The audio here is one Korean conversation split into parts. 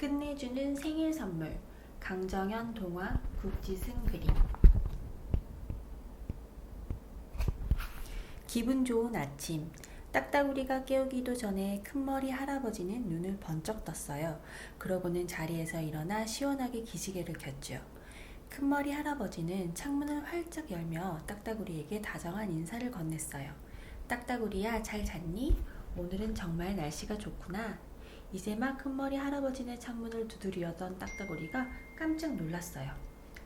끝내주는 생일 선물 강정현 동화 국지승 그림. 기분 좋은 아침. 딱따구리가 깨우기도 전에 큰머리 할아버지는 눈을 번쩍 떴어요. 그러고는 자리에서 일어나 시원하게 기지개를 켰죠. 큰머리 할아버지는 창문을 활짝 열며 딱따구리에게 다정한 인사를 건넸어요. 딱따구리야, 잘 잤니? 오늘은 정말 날씨가 좋구나. 이제 막 큰머리 할아버지네 창문을 두드리던 딱따구리가 깜짝 놀랐어요.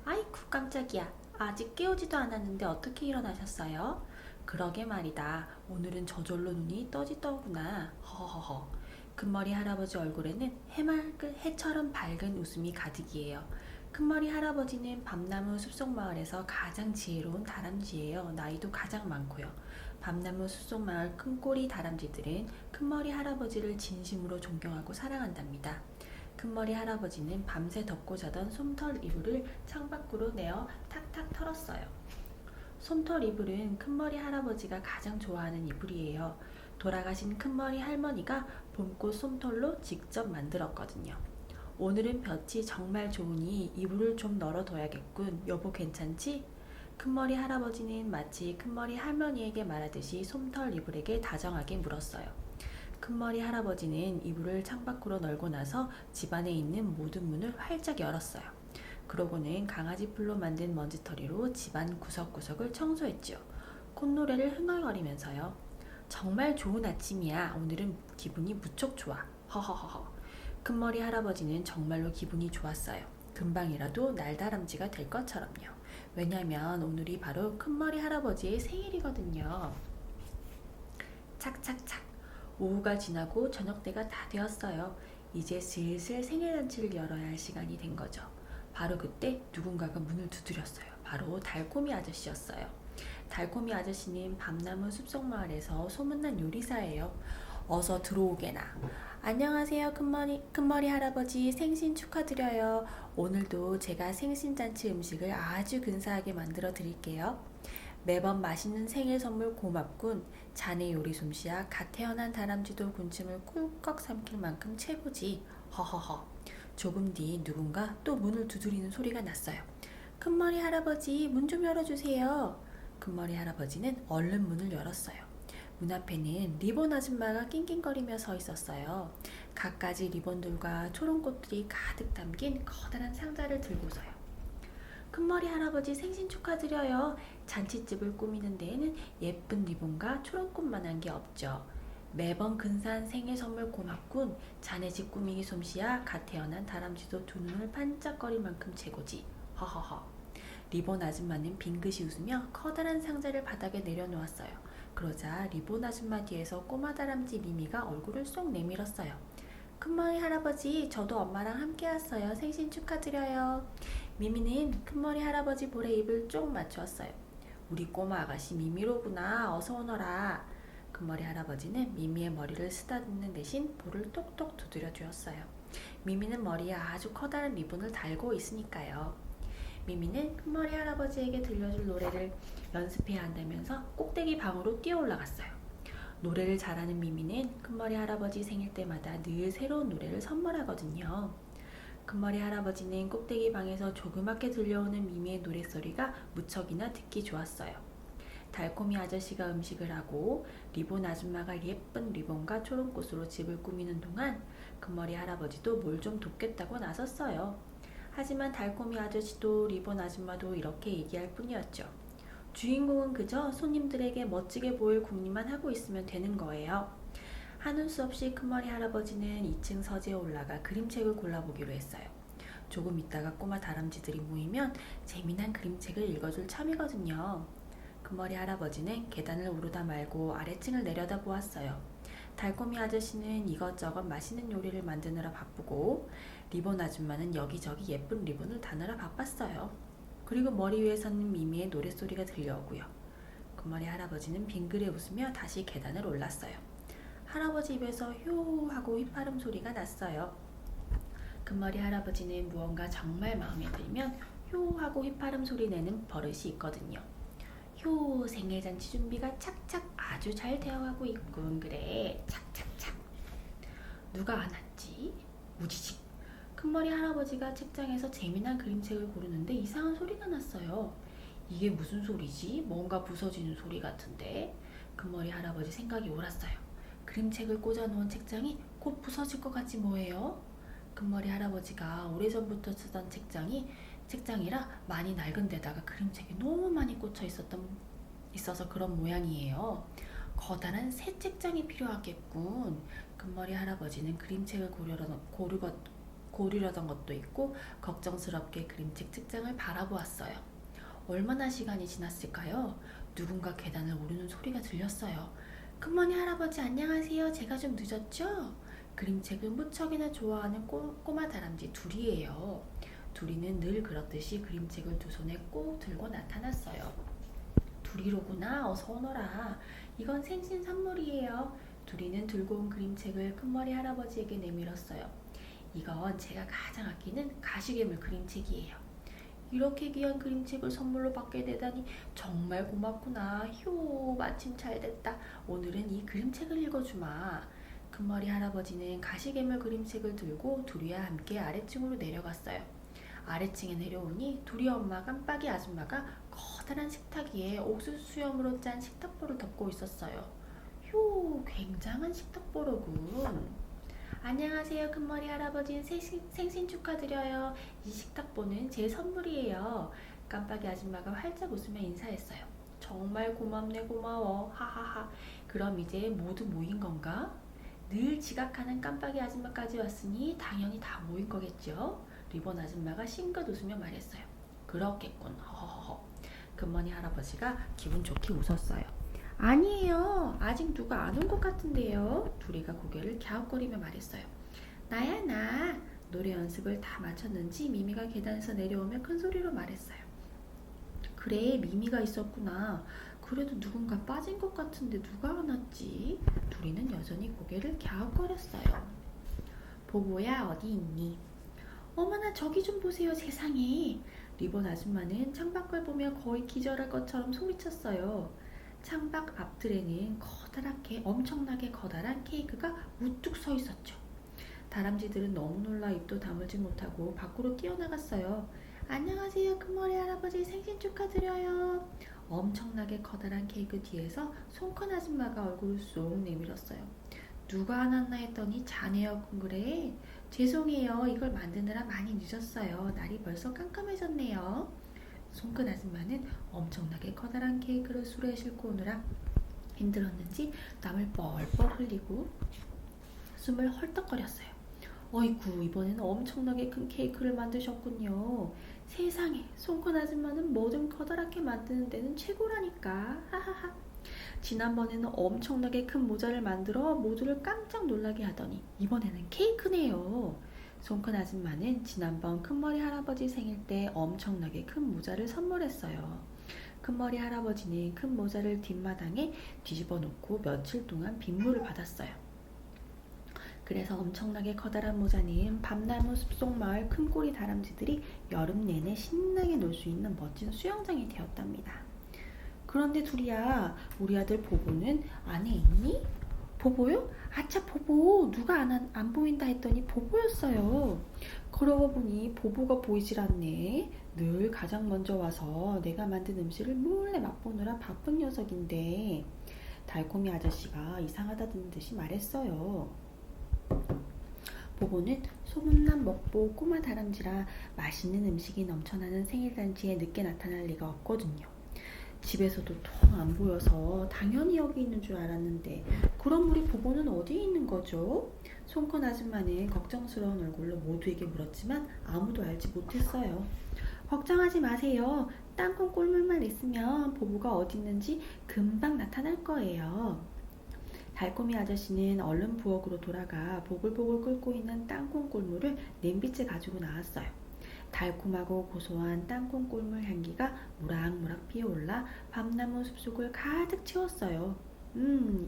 아이쿠, 깜짝이야. 아직 깨우지도 않았는데 어떻게 일어나셨어요? 그러게 말이다. 오늘은 저절로 눈이 떠지더구나. 허허허. 큰머리 할아버지 얼굴에는 해처럼 밝은 웃음이 가득이에요. 큰머리 할아버지는 밤나무 숲속마을에서 가장 지혜로운 다람쥐예요. 나이도 가장 많고요. 밤나무 숲속마을 큰꼬리 다람쥐들은 큰머리 할아버지를 진심으로 존경하고 사랑한답니다. 큰머리 할아버지는 밤새 덮고 자던 솜털 이불을 창밖으로 내어 탁탁 털었어요. 솜털 이불은 큰머리 할아버지가 가장 좋아하는 이불이에요. 돌아가신 큰머리 할머니가 봄꽃 솜털로 직접 만들었거든요. 오늘은 볕이 정말 좋으니 이불을 좀 널어둬야겠군. 여보, 괜찮지? 큰머리 할아버지는 마치 큰머리 할머니에게 말하듯이 솜털 이불에게 다정하게 물었어요. 큰머리 할아버지는 이불을 창밖으로 널고 나서 집안에 있는 모든 문을 활짝 열었어요. 그러고는 강아지 풀로 만든 먼지털이로 집안 구석구석을 청소했죠. 콧노래를 흥얼거리면서요. 정말 좋은 아침이야. 오늘은 기분이 무척 좋아. 허허허허. 큰머리 할아버지는 정말로 기분이 좋았어요. 금방이라도 날다람쥐가 될 것처럼요. 왜냐면 오늘이 바로 큰머리 할아버지의 생일이거든요. 착착착. 오후가 지나고 저녁때가 다 되었어요. 이제 슬슬 생일잔치를 열어야 할 시간이 된 거죠. 바로 그때 누군가가 문을 두드렸어요. 바로 달콤이 아저씨였어요. 달콤이 아저씨는 밤나무 숲속마을에서 소문난 요리사예요. 어서 들어오게나. 안녕하세요, 큰머리 할아버지. 생신 축하드려요. 오늘도 제가 생신잔치 음식을 아주 근사하게 만들어 드릴게요. 매번 맛있는 생일 선물 고맙군. 자네 요리 솜씨야 갓 태어난 다람쥐도 군침을 꿀꺽 삼킬 만큼 최고지. 허허허. 조금 뒤 누군가 또 문을 두드리는 소리가 났어요. 큰머리 할아버지, 문 좀 열어주세요. 큰머리 할아버지는 얼른 문을 열었어요. 문 앞에는 리본 아줌마가 낑낑거리며 서 있었어요. 갖가지 리본들과 초롱꽃들이 가득 담긴 커다란 상자를 들고서요. 큰머리 할아버지 생신 축하드려요. 잔치집을 꾸미는 데에는 예쁜 리본과 초롱꽃만한 게 없죠. 매번 근사한 생일 선물 고맙군. 자네 집 꾸미기 솜씨야 갓 태어난 다람쥐도 두 눈을 반짝거릴 만큼 최고지. 허허허. 리본 아줌마는 빙긋이 웃으며 커다란 상자를 바닥에 내려놓았어요. 그러자 리본 아줌마 뒤에서 꼬마 다람쥐 미미가 얼굴을 쏙 내밀었어요. 큰머리 할아버지, 저도 엄마랑 함께 왔어요. 생신 축하드려요. 미미는 큰머리 할아버지 볼에 입을 쭉 맞추었어요. 우리 꼬마 아가씨 미미로구나. 어서 오너라. 큰머리 할아버지는 미미의 머리를 쓰다듬는 대신 볼을 똑똑 두드려 주었어요. 미미는 머리에 아주 커다란 리본을 달고 있으니까요. 미미는 큰머리 할아버지에게 들려줄 노래를 연습해야 한다면서 꼭대기 방으로 뛰어 올라갔어요. 노래를 잘하는 미미는 큰머리 할아버지 생일 때마다 늘 새로운 노래를 선물하거든요. 큰머리 할아버지는 꼭대기 방에서 조그맣게 들려오는 미미의 노랫소리가 무척이나 듣기 좋았어요. 달콤이 아저씨가 음식을 하고 리본 아줌마가 예쁜 리본과 초롱꽃으로 집을 꾸미는 동안 큰머리 할아버지도 뭘 좀 돕겠다고 나섰어요. 하지만 달콤이 아저씨도 리본 아줌마도 이렇게 얘기할 뿐이었죠. 주인공은 그저 손님들에게 멋지게 보일 궁리만 하고 있으면 되는 거예요. 하는 수 없이 큰머리 할아버지는 2층 서재에 올라가 그림책을 골라보기로 했어요. 조금 있다가 꼬마 다람쥐들이 모이면 재미난 그림책을 읽어줄 참이거든요. 큰머리 할아버지는 계단을 오르다 말고 아래층을 내려다 보았어요. 달콤이 아저씨는 이것저것 맛있는 요리를 만드느라 바쁘고 리본 아줌마는 여기저기 예쁜 리본을 다느라 바빴어요. 그리고 머리 위에서는 미미의 노랫소리가 들려오고요. 큰머리 할아버지는 빙그레 웃으며 다시 계단을 올랐어요. 할아버지 입에서 효 하고 휘파람 소리가 났어요. 큰머리 할아버지는 무언가 정말 마음에 들면 효 하고 휘파람 소리 내는 버릇이 있거든요. 효, 생일잔치 준비가 착착 아주 잘 되어가고 있군. 그래, 착착착. 누가 안 왔지? 우지직. 큰머리 할아버지가 책장에서 재미난 그림책을 고르는데 이상한 소리가 났어요. 이게 무슨 소리지? 뭔가 부서지는 소리 같은데. 큰머리 할아버지 생각이 옳았어요. 그림책을 꽂아놓은 책장이 곧 부서질 것 같지 뭐예요? 큰머리 할아버지가 오래전부터 쓰던 책장이라 많이 낡은 데다가 그림책이 너무 많이 있어서 그런 모양이에요. 커다란 새 책장이 필요하겠군. 큰머리 할아버지는 그림책을 고르려던 것도 있고 걱정스럽게 그림책 책장을 바라보았어요. 얼마나 시간이 지났을까요? 누군가 계단을 오르는 소리가 들렸어요. 큰머리 할아버지 안녕하세요. 제가 좀 늦었죠? 그림책을 무척이나 좋아하는 꼬마 다람쥐 둘이에요. 둘이는 늘 그렇듯이 그림책을 두 손에 꼭 들고 나타났어요. 둘이로구나. 어서 오너라. 이건 생신 선물이에요. 둘이는 들고 온 그림책을 큰머리 할아버지에게 내밀었어요. 이건 제가 가장 아끼는 가시괴물 그림책이에요. 이렇게 귀한 그림책을 선물로 받게 되다니 정말 고맙구나. 휴, 마침 잘 됐다. 오늘은 이 그림책을 읽어주마. 큰머리 할아버지는 가시괴물 그림책을 들고 둘이와 함께 아래층으로 내려갔어요. 아래층에 내려오니 둘이 엄마 깜빡이 아줌마가 커다란 식탁 위에 옥수수 수염으로 짠 식탁보를 덮고 있었어요. 휴, 굉장한 식탁보로군. 안녕하세요. 큰머리 할아버지 생신 축하드려요. 이 식탁보는 제 선물이에요. 깜빡이 아줌마가 활짝 웃으며 인사했어요. 정말 고맙네. 고마워. 하하하. 그럼 이제 모두 모인 건가? 늘 지각하는 깜빡이 아줌마까지 왔으니 당연히 다 모인 거겠죠? 리본 아줌마가 싱긋 웃으며 말했어요. 그렇겠군. 허허허. 큰머리 할아버지가 기분 좋게 웃었어요. 아니에요. 아직 누가 안 온 것 같은데요. 둘이가 고개를 갸웃거리며 말했어요. 나야 나. 노래 연습을 다 마쳤는지 미미가 계단에서 내려오며 큰 소리로 말했어요. 그래, 미미가 있었구나. 그래도 누군가 빠진 것 같은데 누가 안 왔지? 둘이는 여전히 고개를 갸웃거렸어요. 보보야, 어디 있니? 어머나, 저기 좀 보세요. 세상에. 리본 아줌마는 창밖을 보며 거의 기절할 것처럼 소리쳤어요. 창밖 앞뜰에는 엄청나게 커다란 케이크가 우뚝 서 있었죠. 다람쥐들은 너무 놀라 입도 다물지 못하고 밖으로 뛰어나갔어요. 안녕하세요. 큰머리 할아버지 생신 축하드려요. 엄청나게 커다란 케이크 뒤에서 손큰 아줌마가 얼굴을 쏙 내밀었어요. 누가 안 왔나 했더니 자네였군 그래. 죄송해요. 이걸 만드느라 많이 늦었어요. 날이 벌써 깜깜해졌네요. 손큰 아줌마는 엄청나게 커다란 케이크를 수레에 싣고 오느라 힘들었는지 땀을 뻘뻘 흘리고 숨을 헐떡거렸어요. 어이구, 이번에는 엄청나게 큰 케이크를 만드셨군요. 세상에, 손큰 아줌마는 뭐든 커다랗게 만드는 데는 최고라니까. 하하하. 지난번에는 엄청나게 큰 모자를 만들어 모두를 깜짝 놀라게 하더니 이번에는 케이크네요. 손큰 아줌마는 지난번 큰머리 할아버지 생일 때 엄청나게 큰 모자를 선물했어요. 큰머리 할아버지는 큰 모자를 뒷마당에 뒤집어 놓고 며칠 동안 빗물을 받았어요. 그래서 엄청나게 커다란 모자는 밤나무 숲속 마을 큰꼬리 다람쥐들이 여름 내내 신나게 놀 수 있는 멋진 수영장이 되었답니다. 그런데 둘이야, 우리 아들 보보는 안에 있니? 보보요? 아차, 보보. 누가 안 보인다 했더니 보보였어요. 그러고 보니 보보가 보이질 않네. 늘 가장 먼저 와서 내가 만든 음식을 몰래 맛보느라 바쁜 녀석인데. 달콤이 아저씨가 이상하다는 듯이 말했어요. 보보는 소문난 먹보 꼬마 다람쥐라 맛있는 음식이 넘쳐나는 생일잔치에 늦게 나타날 리가 없거든요. 집에서도 통 안 보여서 당연히 여기 있는 줄 알았는데 그럼 우리 보보는 어디에 있는 거죠? 손큰 아줌마는 걱정스러운 얼굴로 모두에게 물었지만 아무도 알지 못했어요. 걱정하지 마세요. 땅콩 꿀물만 있으면 보보가 어디 있는지 금방 나타날 거예요. 달콤이 아저씨는 얼른 부엌으로 돌아가 보글보글 끓고 있는 땅콩 꿀물을 냄비째 가지고 나왔어요. 달콤하고 고소한 땅콩 꿀물 향기가 무락무락 피어올라 밤나무 숲속을 가득 채웠어요.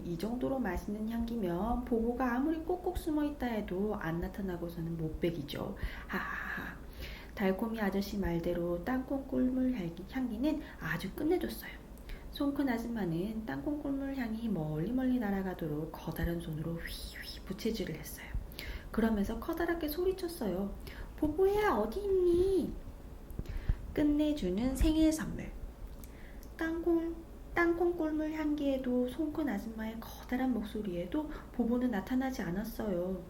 이 정도로 맛있는 향기면 보보가 아무리 꼭꼭 숨어있다 해도 안 나타나고서는 못 배기죠. 하하하. 달콤이 아저씨 말대로 땅콩 꿀물 향기는 아주 끝내줬어요. 손큰 아줌마는 땅콩 꿀물 향이 멀리 날아가도록 커다란 손으로 휘휘 부채질을 했어요. 그러면서 커다랗게 소리쳤어요. 보보야, 어디 있니? 끝내주는 생일 선물. 땅콩 꿀물 향기에도 손큰 아줌마의 커다란 목소리에도 보보는 나타나지 않았어요.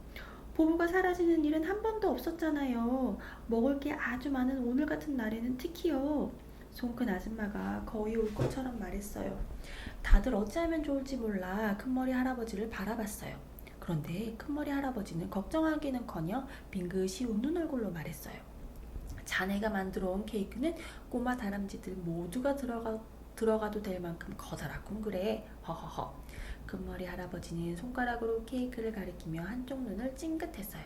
보보가 사라지는 일은 한 번도 없었잖아요. 먹을 게 아주 많은 오늘 같은 날에는 특히요. 손큰 아줌마가 거의 울 것처럼 말했어요. 다들 어찌하면 좋을지 몰라 큰머리 할아버지를 바라봤어요. 그런데 큰머리 할아버지는 걱정하기는커녕 빙긋이 웃는 얼굴로 말했어요. 자네가 만들어 온 케이크는 꼬마 다람쥐들 모두가 들어가도 될 만큼 커다랗군 그래. 허허허. 큰머리 할아버지는 손가락으로 케이크를 가리키며 한쪽 눈을 찡긋했어요.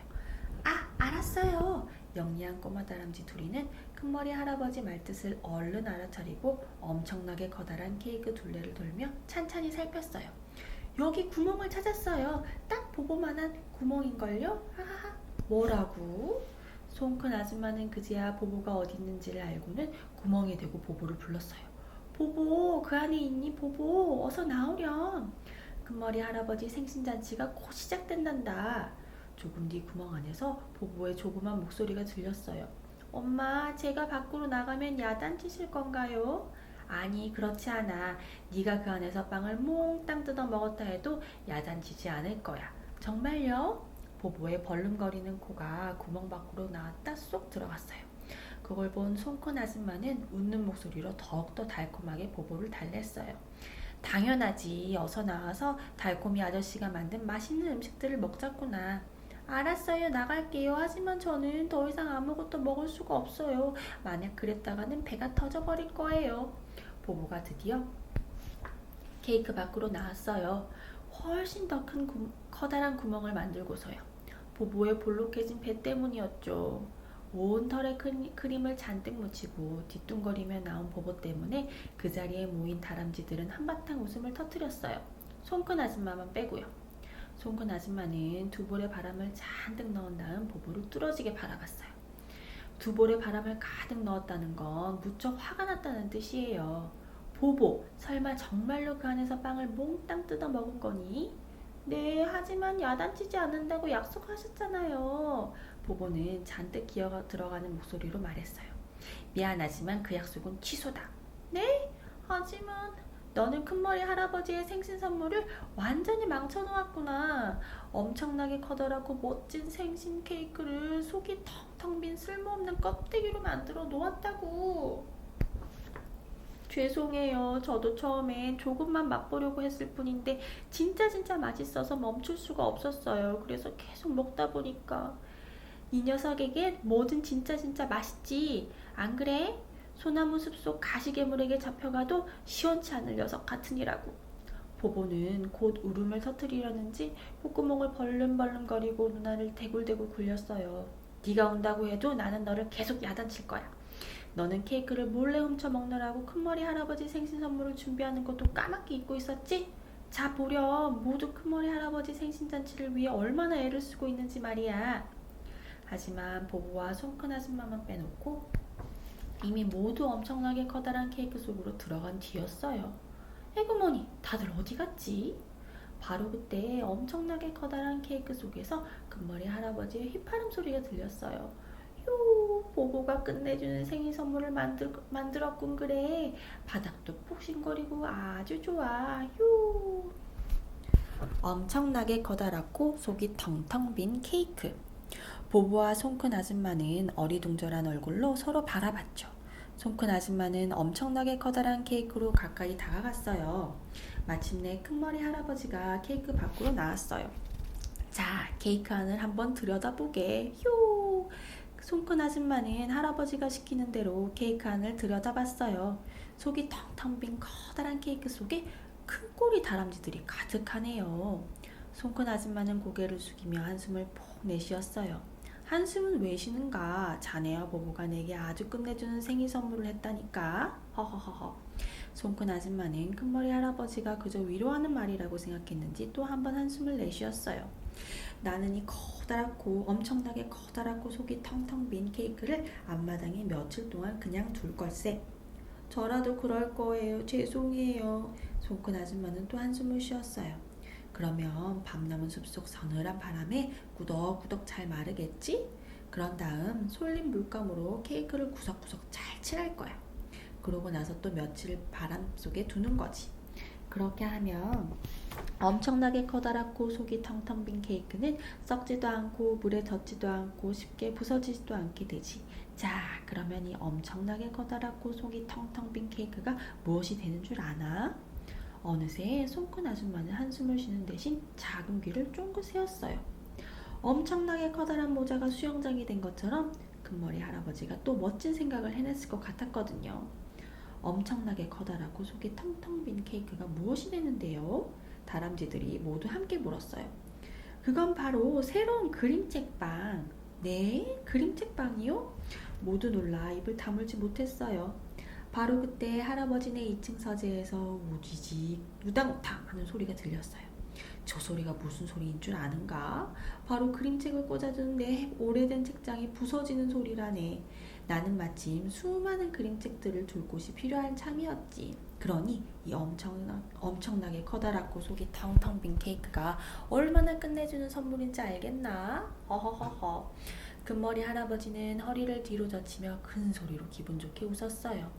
아, 알았어요. 영리한 꼬마 다람쥐 둘이는 큰머리 할아버지 말뜻을 얼른 알아차리고 엄청나게 커다란 케이크 둘레를 돌며 찬찬히 살폈어요. 여기 구멍을 찾았어요. 딱 보보만한 구멍인걸요? 하하하. 뭐라고? 손큰 아줌마는 그제야 보보가 어디 있는지를 알고는 구멍에 대고 보보를 불렀어요. 보보, 그 안에 있니? 보보, 어서 나오렴. 큰머리 할아버지 생신잔치가 곧 시작된단다. 조금 뒤 구멍 안에서 보보의 조그만 목소리가 들렸어요. 엄마, 제가 밖으로 나가면 야단치실 건가요? 아니, 그렇지 않아. 네가 그 안에서 빵을 몽땅 뜯어 먹었다 해도 야단치지 않을 거야. 정말요? 보보의 벌름거리는 코가 구멍 밖으로 나왔다 쏙 들어갔어요. 그걸 본 손큰 아줌마는 웃는 목소리로 더욱더 달콤하게 보보를 달랬어요. 당연하지. 어서 나와서 달콤이 아저씨가 만든 맛있는 음식들을 먹자꾸나. 알았어요. 나갈게요. 하지만 저는 더 이상 아무것도 먹을 수가 없어요. 만약 그랬다가는 배가 터져버릴 거예요. 보보가 드디어 케이크 밖으로 나왔어요. 훨씬 더 큰 커다란 구멍을 만들고서요. 보보의 볼록해진 배 때문이었죠. 온 털에 크림을 잔뜩 묻히고 뒤뚱거리며 나온 보보 때문에 그 자리에 모인 다람쥐들은 한바탕 웃음을 터뜨렸어요. 손큰 아줌마만 빼고요. 손큰 아줌마는 두 볼의 바람을 잔뜩 넣은 다음 보보를 뚫어지게 바라봤어요. 두 볼의 바람을 가득 넣었다는 건 무척 화가 났다는 뜻이에요. 보보, 설마 정말로 그 안에서 빵을 몽땅 뜯어 먹은 거니? 네, 하지만 야단치지 않는다고 약속하셨잖아요. 보보는 잔뜩 기어가 들어가는 목소리로 말했어요. 미안하지만 그 약속은 취소다. 네? 하지만 너는 큰머리 할아버지의 생신 선물을 완전히 망쳐놓았구나. 엄청나게 커다랗고 멋진 생신 케이크를 속이 텅텅 빈 쓸모없는 껍데기로 만들어 놓았다고. 죄송해요. 저도 처음엔 조금만 맛보려고 했을 뿐인데 진짜 맛있어서 멈출 수가 없었어요. 그래서 계속 먹다 보니까 이 녀석에겐 뭐든 진짜 맛있지. 안 그래? 소나무 숲속 가시괴물에게 잡혀가도 시원치 않을 녀석 같으니라고. 보보는 곧 울음을 터뜨리려는지 콧구멍을 벌름벌름거리고 눈알을 대굴대굴 굴렸어요. 네가 온다고 해도 나는 너를 계속 야단칠 거야. 너는 케이크를 몰래 훔쳐 먹느라고 큰머리 할아버지 생신 선물을 준비하는 것도 까맣게 잊고 있었지? 자 보렴, 모두 큰머리 할아버지 생신잔치를 위해 얼마나 애를 쓰고 있는지 말이야. 하지만 보보와 손큰 아줌마만 빼놓고 이미 모두 엄청나게 커다란 케이크 속으로 들어간 뒤였어요. 에구머니, 다들 어디 갔지? 바로 그때 엄청나게 커다란 케이크 속에서 큰머리 할아버지의 휘파람 소리가 들렸어요. 휴, 보보가 끝내주는 생일 선물을 만들었군 그래. 바닥도 폭신거리고 아주 좋아. 휴. 엄청나게 커다랗고 속이 텅텅 빈 케이크. 보보와 손큰 아줌마는 어리둥절한 얼굴로 서로 바라봤죠. 손큰 아줌마는 엄청나게 커다란 케이크로 가까이 다가갔어요. 마침내 큰머리 할아버지가 케이크 밖으로 나왔어요. 자, 케이크 안을 한번 들여다보게. 휴! 손큰 아줌마는 할아버지가 시키는 대로 케이크 안을 들여다봤어요. 속이 텅텅 빈 커다란 케이크 속에 큰 꼬리 다람쥐들이 가득하네요. 손큰 아줌마는 고개를 숙이며 한숨을 푹 내쉬었어요. 한숨은 왜 쉬는가? 자네와 보보가 내게 아주 끝내주는 생일 선물을 했다니까. 허허허허. 손큰 아줌마는 큰머리 할아버지가 그저 위로하는 말이라고 생각했는지 또 한 번 한숨을 내쉬었어요. 나는 이 커다랗고 엄청나게 커다랗고 속이 텅텅 빈 케이크를 앞마당에 며칠 동안 그냥 둘 걸세. 저라도 그럴 거예요. 죄송해요. 손큰 아줌마는 또 한숨을 쉬었어요. 그러면 밤 남은 숲속 서늘한 바람에 꾸덕꾸덕 잘 마르겠지? 그런 다음 솔린 물감으로 케이크를 구석구석 잘 칠할 거야. 그러고 나서 또 며칠 바람 속에 두는 거지. 그렇게 하면 엄청나게 커다랗고 속이 텅텅 빈 케이크는 썩지도 않고 물에 젖지도 않고 쉽게 부서지지도 않게 되지. 자, 그러면 이 엄청나게 커다랗고 속이 텅텅 빈 케이크가 무엇이 되는 줄 아나? 어느새 손큰 아줌마는 한숨을 쉬는 대신 작은 귀를 쫑긋 세웠어요. 엄청나게 커다란 모자가 수영장이 된 것처럼 큰머리 할아버지가 또 멋진 생각을 해냈을 것 같았거든요. 엄청나게 커다랗고 속이 텅텅 빈 케이크가 무엇이 되는데요? 다람쥐들이 모두 함께 물었어요. 그건 바로 새로운 그림책방. 네, 그림책방이요? 모두 놀라 입을 다물지 못했어요. 바로 그때 할아버지네 2층 서재에서 우지직 우당탕 하는 소리가 들렸어요. 저 소리가 무슨 소리인 줄 아는가? 바로 그림책을 꽂아둔 내 오래된 책장이 부서지는 소리라네. 나는 마침 수많은 그림책들을 둘 곳이 필요한 참이었지. 그러니 이 엄청나게 커다랗고 속이 텅텅 빈 케이크가 얼마나 끝내주는 선물인지 알겠나? 허허허허. 금머리 할아버지는 허리를 뒤로 젖히며 큰 소리로 기분 좋게 웃었어요.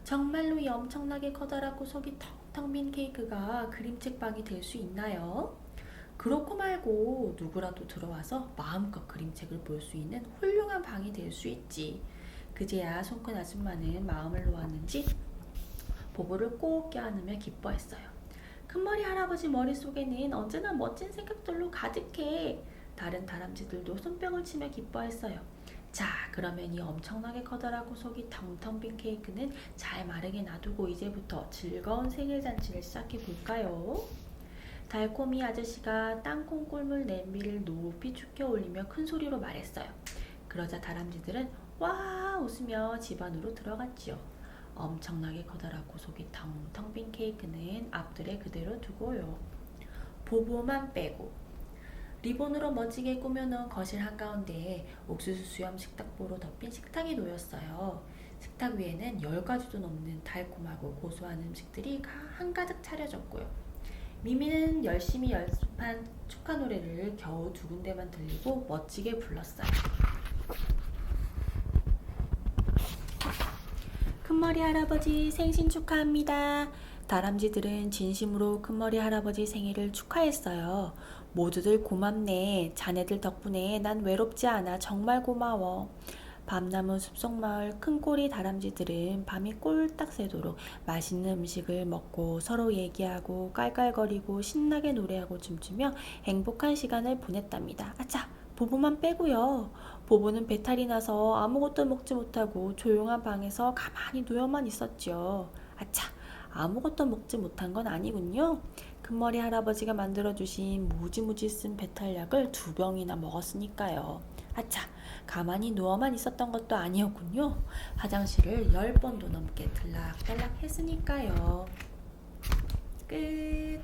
정말로 이 엄청나게 커다랗고 속이 텅텅 빈 케이크가 그림책방이 될 수 있나요? 그렇고 말고 누구라도 들어와서 마음껏 그림책을 볼 수 있는 훌륭한 방이 될 수 있지. 그제야 손큰 아줌마는 마음을 놓았는지 보보를 꼭 껴안으며 기뻐했어요. 큰머리 할아버지 머릿속에는 언제나 멋진 생각들로 가득해. 다른 다람쥐들도 손뼉을 치며 기뻐했어요. 자, 그러면 이 엄청나게 커다랗고 속이 텅텅 빈 케이크는 잘 마르게 놔두고 이제부터 즐거운 생일 잔치를 시작해 볼까요? 달콤이 아저씨가 땅콩 꿀물 냄비를 높이 축혀 올리며 큰 소리로 말했어요. 그러자 다람쥐들은 와 웃으며 집 안으로 들어갔지요. 엄청나게 커다랗고 속이 텅텅 빈 케이크는 앞뜰에 그대로 두고요. 보보만 빼고 리본으로 멋지게 꾸며놓은 거실 한가운데에 옥수수 수염 식탁보로 덮인 식탁이 놓였어요. 식탁 위에는 10가지도 넘는 달콤하고 고소한 음식들이 한가득 차려졌고요. 미미는 열심히 연습한 축하 노래를 겨우 2군데만 들리고 멋지게 불렀어요. 큰머리 할아버지 생신 축하합니다. 다람쥐들은 진심으로 큰머리 할아버지 생일을 축하했어요. 모두들 고맙네. 자네들 덕분에 난 외롭지 않아. 정말 고마워. 밤남은 숲속마을 큰꼬리 다람쥐들은 밤이 꼴딱 새도록 맛있는 음식을 먹고 서로 얘기하고 깔깔거리고 신나게 노래하고 춤추며 행복한 시간을 보냈답니다. 아차! 보보만 빼고요. 보보는 배탈이 나서 아무것도 먹지 못하고 조용한 방에서 가만히 누워만 있었죠. 아차! 아무것도 먹지 못한 건 아니군요. 큰머리 할아버지가 만들어주신 무지무지 쓴 배탈약을 2병이나 먹었으니까요. 아차! 가만히 누워만 있었던 것도 아니었군요. 화장실을 10번도 넘게 들락달락 했으니까요. 끝!